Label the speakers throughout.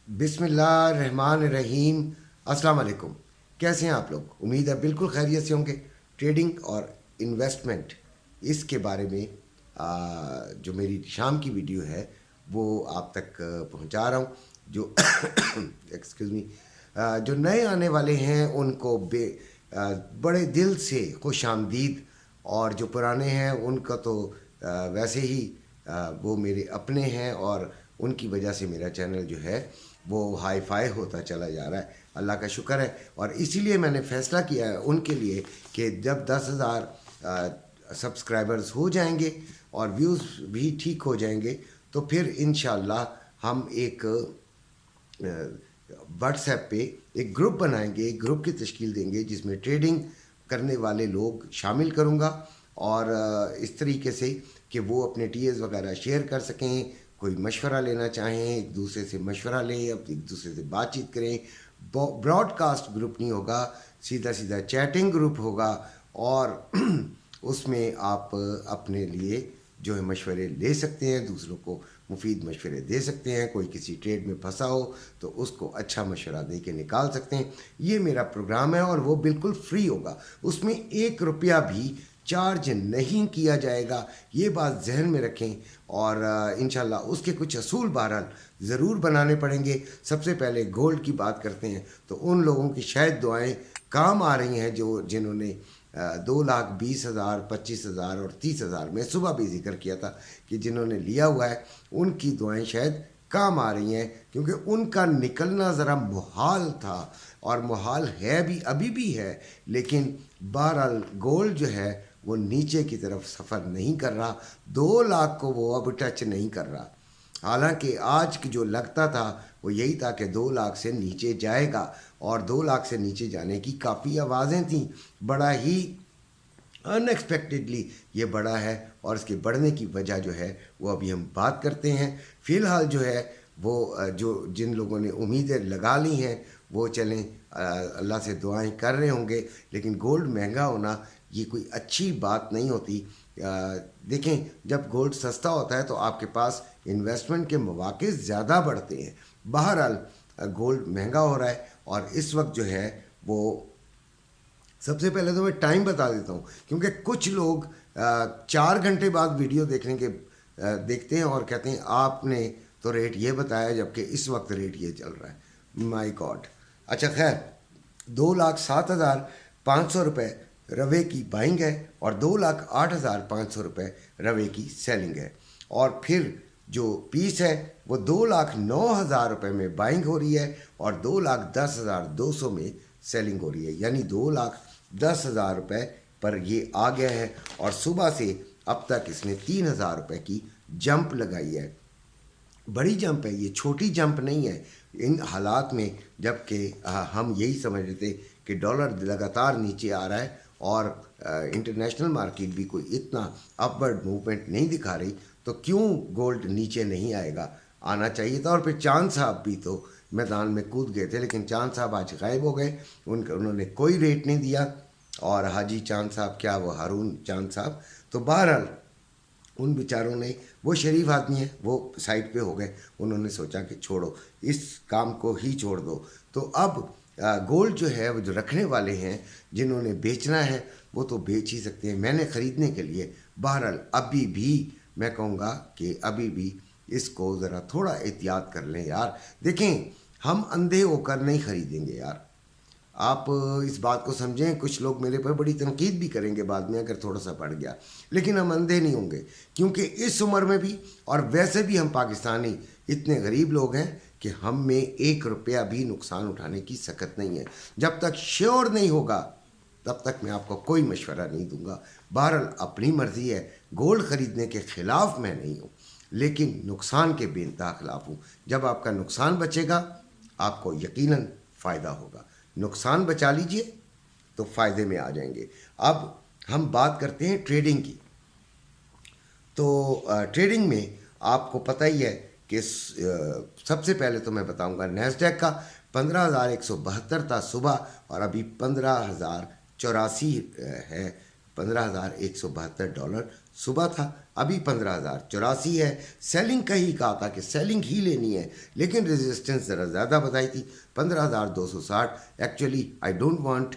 Speaker 1: बिस्मिल्लाहिर्रहमानिर्रहीम। अस्सलाम वालेकुम। कैसे हैं आप लोग? उम्मीद है बिल्कुल खैरियत से होंगे। ट्रेडिंग और इन्वेस्टमेंट इसके बारे में जो मेरी शाम की वीडियो है वो आप तक पहुंचा रहा हूं। जो एक्सक्यूज़ मी, जो नए आने वाले हैं उनको बड़े दिल से खुश आमदीद, और जो पुराने हैं उनका तो वैसे ही वो मेरे अपने हैं, और उनकी वजह से मेरा चैनल जो है वो हाई फाई होता चला जा रहा है। अल्लाह का शुक्र है, और इसीलिए मैंने फ़ैसला किया है उनके लिए कि जब 10,000 सब्सक्राइबर्स हो जाएंगे और व्यूज़ भी ठीक हो जाएंगे तो फिर इंशाअल्लाह हम एक व्हाट्सएप पे एक ग्रुप बनाएंगे, एक ग्रुप की तश्कील देंगे जिसमें ट्रेडिंग करने वाले लोग शामिल करूँगा, और इस तरीके से कि वो अपने टीएस वगैरह शेयर कर सकें, कोई मशवरा लेना चाहें एक दूसरे से मशवरा लें, अब एक दूसरे से बातचीत करें। ब्रॉडकास्ट ग्रुप नहीं होगा, सीधा सीधा चैटिंग ग्रुप होगा, और उसमें आप अपने लिए जो है मशवरे ले सकते हैं, दूसरों को मुफीद मशवरे दे सकते हैं। कोई किसी ट्रेड में फंसा हो तो उसको अच्छा मशवरा दे के निकाल सकते हैं। ये मेरा प्रोग्राम है और वो बिल्कुल फ्री होगा, उसमें 1 रुपया भी चार्ज नहीं किया जाएगा, ये बात जहन में रखें। और इंशाल्लाह उसके कुछ असूल बहरहाल ज़रूर बनाने पड़ेंगे। सबसे पहले गोल्ड की बात करते हैं तो उन लोगों की शायद दुआएं काम आ रही हैं जो जिन्होंने 2,20,000, 25,000 और 30,000 में सुबह भी जिक्र किया था कि जिन्होंने लिया हुआ है उनकी दुआएं शायद काम आ रही हैं, क्योंकि उनका निकलना ज़रा मुहाल था, और मुहाल है भी, अभी भी है। लेकिन बहरहाल गोल्ड जो है वो नीचे की तरफ सफ़र नहीं कर रहा, 2 लाख को वो अब टच नहीं कर रहा। हालांकि आज की जो लगता था वो यही था कि 2 लाख से नीचे जाएगा, और 2 लाख से नीचे जाने की काफ़ी आवाज़ें थीं। बड़ा ही अनएक्सपेक्टेडली ये बढ़ा है, और इसके बढ़ने की वजह जो है वो अभी हम बात करते हैं। फ़िलहाल जो है वो जो जिन लोगों ने उम्मीदें लगा ली हैं वो चलें, अल्लाह से दुआएं कर रहे होंगे। लेकिन गोल्ड महंगा होना ये कोई अच्छी बात नहीं होती। देखें, जब गोल्ड सस्ता होता है तो आपके पास इन्वेस्टमेंट के मौके ज़्यादा बढ़ते हैं। बहरहाल गोल्ड महंगा हो रहा है, और इस वक्त जो है वो सबसे पहले तो मैं टाइम बता देता हूँ, क्योंकि कुछ लोग 4 घंटे बाद वीडियो देखते हैं और कहते हैं आपने तो रेट ये बताया जबकि इस वक्त रेट ये चल रहा है। My God. अच्छा खैर, 2,07,500 रुपये रवे की बाइंग है और 2,08,500 रुपये रवे की सेलिंग है, और फिर जो पीस है वो 2,09,000 रुपये में बाइंग हो रही है और 2,10,200 में सेलिंग हो रही है, यानी 2,10,000 रुपये पर ये आ गया है। और सुबह से अब तक इसने 3,000 रुपये की जंप लगाई है। बड़ी जंप है ये, छोटी जंप नहीं है इन हालात में, जबकि हम यही समझ रहे थे कि डॉलर लगातार नीचे आ रहा है और इंटरनेशनल मार्केट भी कोई इतना अपवर्ड मूवमेंट नहीं दिखा रही, तो क्यों गोल्ड नीचे नहीं आएगा? आना चाहिए था। और फिर चांद साहब भी तो मैदान में कूद गए थे, लेकिन चांद साहब आज गायब हो गए, उन्होंने कोई रेट नहीं दिया। और हाजी चांद साहब, क्या वो हारून चांद साहब, तो बहरहाल उन बेचारों ने, वो शरीफ आदमी है, वो साइड पे हो गए, उन्होंने सोचा कि छोड़ो इस काम को ही छोड़ दो। तो अब गोल्ड जो है वो जो रखने वाले हैं, जिन्होंने बेचना है वो तो बेच ही सकते हैं। मैंने ख़रीदने के लिए बहरहाल अभी भी मैं कहूँगा कि अभी भी इसको ज़रा थोड़ा एहतियात कर लें यार। देखें, हम अंधे होकर नहीं ख़रीदेंगे यार, आप इस बात को समझें। कुछ लोग मेरे पर बड़ी तनकीद भी करेंगे बाद में अगर थोड़ा सा बढ़ गया, लेकिन हम अंधे नहीं होंगे, क्योंकि इस उम्र में भी और वैसे भी हम पाकिस्तानी इतने गरीब लोग हैं कि हम में 1 रुपया भी नुकसान उठाने की सकत नहीं है। जब तक श्योर नहीं होगा तब तक मैं आपको कोई मशवरा नहीं दूंगा। बहरहाल अपनी मर्ज़ी है, गोल्ड ख़रीदने के ख़िलाफ़ मैं नहीं हूँ, लेकिन नुकसान के बेइंतहा ख़िलाफ़ हूँ। जब आपका नुकसान बचेगा आपको यकीनन फ़ायदा होगा। नुकसान बचा लीजिए तो फ़ायदे में आ जाएंगे। अब हम बात करते हैं ट्रेडिंग की। तो ट्रेडिंग में आपको पता ही है कि सबसे पहले तो मैं बताऊंगा नैस्डैक का 15,172 था सुबह, और अभी 15,084 है, $15,172 सुबह था, अभी 15,084 है। सेलिंग का ही कहा था कि सेलिंग ही लेनी है, लेकिन रेजिस्टेंस ज़रा ज़्यादा बताई थी 15,260। Actually I don't want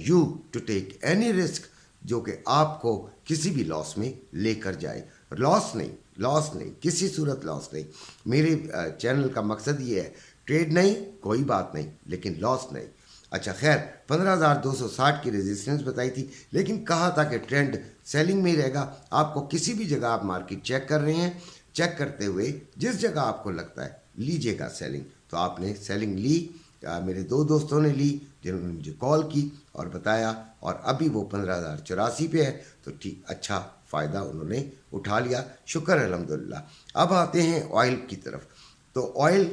Speaker 1: you to take any risk जो कि आपको किसी भी लॉस में लेकर जाए। लॉस नहीं, किसी सूरत लॉस नहीं। मेरे चैनल का मकसद ये है, ट्रेड नहीं कोई बात नहीं, लेकिन लॉस नहीं। अच्छा खैर, 15,260 की रेजिस्टेंस बताई थी, लेकिन कहा था कि ट्रेंड सेलिंग में ही रहेगा। आपको किसी भी जगह आप मार्केट चेक कर रहे हैं, चेक करते हुए जिस जगह आपको लगता है लीजिएगा सेलिंग। तो आपने सेलिंग ली, मेरे दो दोस्तों ने ली जिन्होंने मुझे कॉल की और बताया, और अभी वो 15,084 पे है। तो ठीक, अच्छा फ़ायदा उन्होंने उठा लिया, शुक्र अल्हम्दुलिल्लाह। अब आते हैं ऑयल की तरफ। तो ऑयल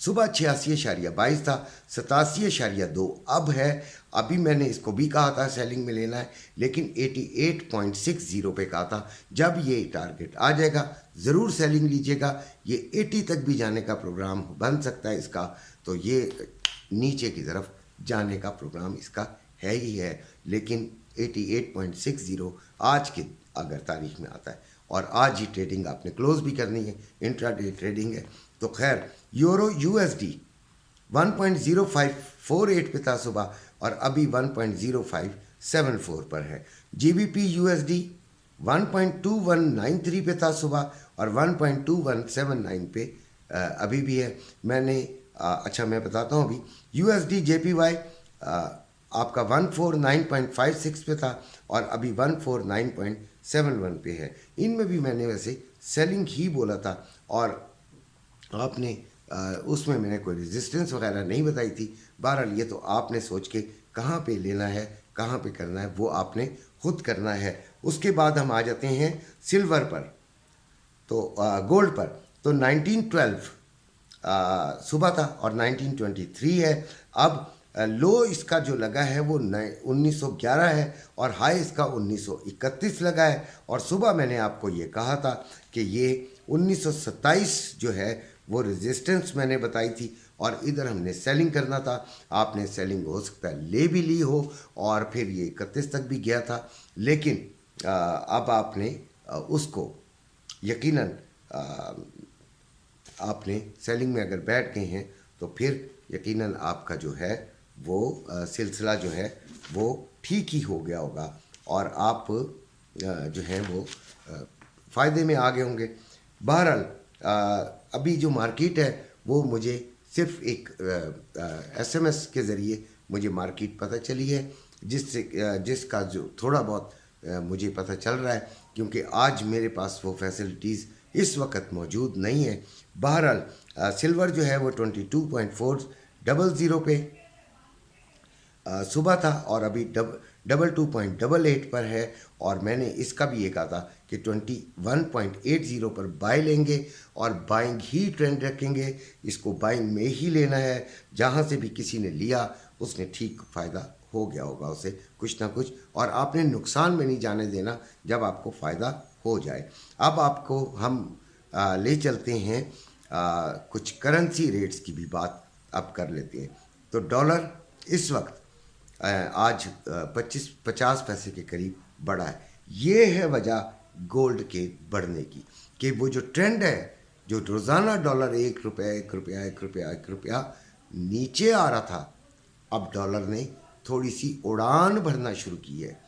Speaker 1: सुबह 86.22 था, 87.2 अब है। अभी मैंने इसको भी कहा था सेलिंग में लेना है, लेकिन 88.60 पे कहा था। जब ये टारगेट आ जाएगा ज़रूर सेलिंग लीजिएगा। ये 80 तक भी जाने का प्रोग्राम बन सकता है इसका, तो ये नीचे की तरफ जाने का प्रोग्राम इसका है ही है। लेकिन 88.60 आज के अगर तारीख में आता है, और आज ही ट्रेडिंग आपने क्लोज भी करनी है, इंट्राडे ट्रेडिंग है। तो खैर, यूरो यूएसडी 1.0548 पे था सुबह, और अभी 1.0574 पर है। जीबीपी यूएसडी 1.2193 पे था सुबह, और 1.2179 पे अभी भी है। मैंने अच्छा मैं बताता हूँ, अभी यूएसडी जेपीवाई आपका 149.56 पे था, और अभी 149.71 पे है। इनमें भी मैंने वैसे सेलिंग ही बोला था, और आपने उसमें मैंने कोई रेजिस्टेंस वगैरह नहीं बताई थी। बहरहाल ये तो आपने सोच के कहाँ पे लेना है, कहाँ पे करना है, वो आपने खुद करना है। उसके बाद हम आ जाते हैं सिल्वर पर, तो गोल्ड पर। तो 1912 सुबह था, और 1923 है। अब लो इसका जो लगा है वो 1911 है, और हाई इसका 1931 लगा है। और सुबह मैंने आपको ये कहा था कि ये 1927 जो है वो रेजिस्टेंस मैंने बताई थी, और इधर हमने सेलिंग करना था। आपने सेलिंग हो सकता है ले भी ली हो, और फिर ये 31 तक भी गया था। लेकिन अब आपने उसको यकीनन आपने सेलिंग में अगर बैठ गए हैं, तो फिर यकीनन आपका जो है वो सिलसिला जो है वो ठीक ही हो गया होगा, और आप जो हैं वो फ़ायदे में आ गए होंगे। बहरहाल अभी जो मार्केट है वो मुझे सिर्फ एक एसएमएस के ज़रिए मुझे मार्केट पता चली है, जिसका जो थोड़ा बहुत मुझे पता चल रहा है, क्योंकि आज मेरे पास वो फैसिलिटीज़ इस वक्त मौजूद नहीं है। बहरहाल सिल्वर जो है वो 22.400 पे सुबह था, और अभी 22.88 पर है। और मैंने इसका भी ये कहा था कि 21.80 पर बाय लेंगे, और बाइंग ही ट्रेंड रखेंगे। इसको बाइंग में ही लेना है। जहाँ से भी किसी ने लिया उसने ठीक फ़ायदा हो गया होगा उसे कुछ ना कुछ, और आपने नुकसान में नहीं जाने देना जब आपको फ़ायदा हो जाए। अब आपको हम ले चलते हैं, कुछ करेंसी रेट्स की भी बात अब कर लेते हैं। तो डॉलर इस वक्त आज 50 पैसे के करीब बढ़ा है। ये है वजह गोल्ड के बढ़ने की, कि वो जो ट्रेंड है, जो रोज़ाना डॉलर 1 रुपया 1 रुपया 1 रुपया 1 रुपया नीचे आ रहा था, अब डॉलर ने थोड़ी सी उड़ान भरना शुरू की है।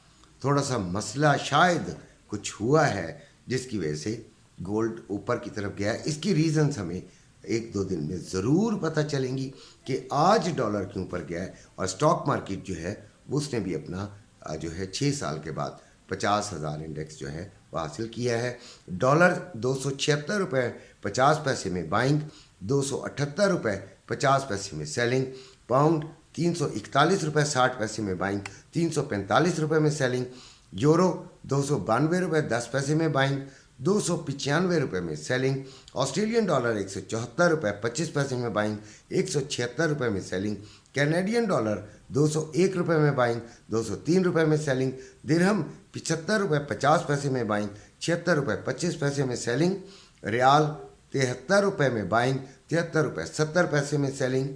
Speaker 1: थोड़ा सा मसला शायद कुछ हुआ है जिसकी वजह से गोल्ड ऊपर की तरफ गया है। इसकी रीज़न्स हमें 1-2 दिन में ज़रूर पता चलेंगी कि आज डॉलर क्यों ऊपर गया है। और स्टॉक मार्केट जो है उसने भी अपना जो है 6 साल के बाद 50,000 इंडेक्स जो है वो हासिल किया है। डॉलर 276 रुपये 50 पैसे में बाइंग, 278 रुपये 50 पैसे में सेलिंग। पाउंड 341 रुपये 60 पैसे में बाइंग, 345 रुपये में सेलिंग। यूरो 292 रुपये 10 पैसे में बाइंग, 295 रुपये में सेलिंग। ऑस्ट्रेलियन डॉलर 174 रुपये 25 पैसे में बाइंग, 176 रुपये में सेलिंग। कैनेडियन डॉलर 201 रुपये में बाइंग, 203 रुपये में सेलिंग। दिरहम 75 रुपये 50 पैसे में बाइंग, 76 रुपये 25 पैसे में सेलिंग। रियाल 73 रुपये में बाइंग, 73 रुपये 70 पैसे में सेलिंग।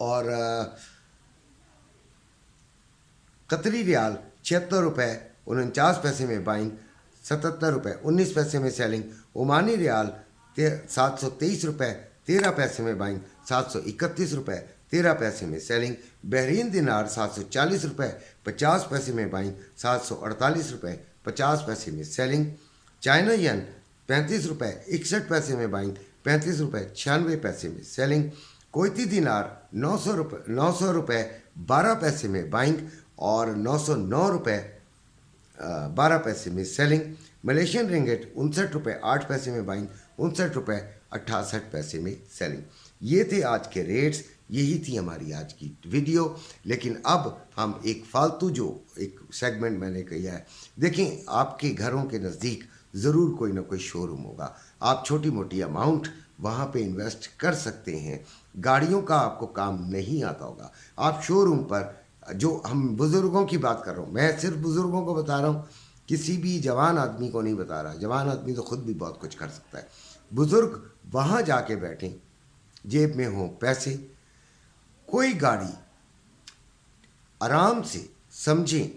Speaker 1: और कतरी रियाल 76 रुपये 49 में बाइंग, 77 रुपये 19 पैसे में सेलिंग। ओमानी रियाल 723 रुपये 13 पैसे में बाइंग, 731 रुपये 13 पैसे में सेलिंग। बहरीन दिनार 740 रुपये 50 पैसे में बाइंग, 748 रुपये 50 पैसे में सेलिंग। चाइना यन 35 रुपये 61 पैसे में बाइंग, 35 रुपये 96 पैसे में सेलिंग। कुवैती दिनार 900 रुपये 12 पैसे में बाइंग और 909 रुपये 12 पैसे में सेलिंग। मलेशियन रिंगिट 59 रुपये 8 पैसे में बाइंग, 59 रुपये 68 पैसे में सेलिंग। ये थे आज के रेट्स, यही थी हमारी आज की वीडियो। लेकिन अब हम एक फालतू जो एक सेगमेंट मैंने किया है, देखें आपके घरों के नज़दीक ज़रूर कोई ना कोई शोरूम होगा, आप छोटी मोटी अमाउंट वहाँ पे इन्वेस्ट कर सकते हैं। गाड़ियों का आपको काम नहीं आता होगा, आप शोरूम पर, जो हम बुज़ुर्गों की बात कर रहा हूँ, मैं सिर्फ बुज़ुर्गों को बता रहा हूँ, किसी भी जवान आदमी को नहीं बता रहा। जवान आदमी तो खुद भी बहुत कुछ कर सकता है। बुज़ुर्ग वहाँ जाके बैठें, जेब में हों पैसे, कोई गाड़ी आराम से समझें,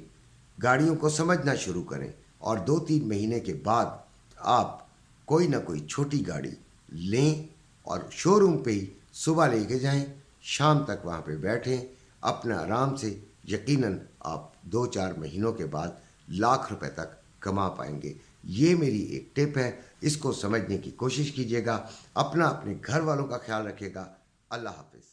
Speaker 1: गाड़ियों को समझना शुरू करें और 2-3 महीने के बाद आप कोई ना कोई छोटी गाड़ी लें और शोरूम पे ही सुबह लेके जाएं, शाम तक वहाँ पे बैठें अपना आराम से। यकीनन आप 2-4 महीनों के बाद लाख रुपए तक कमा पाएंगे। ये मेरी एक टिप है, इसको समझने की कोशिश कीजिएगा। अपने घर वालों का ख्याल रखिएगा। अल्लाह हाफिज़।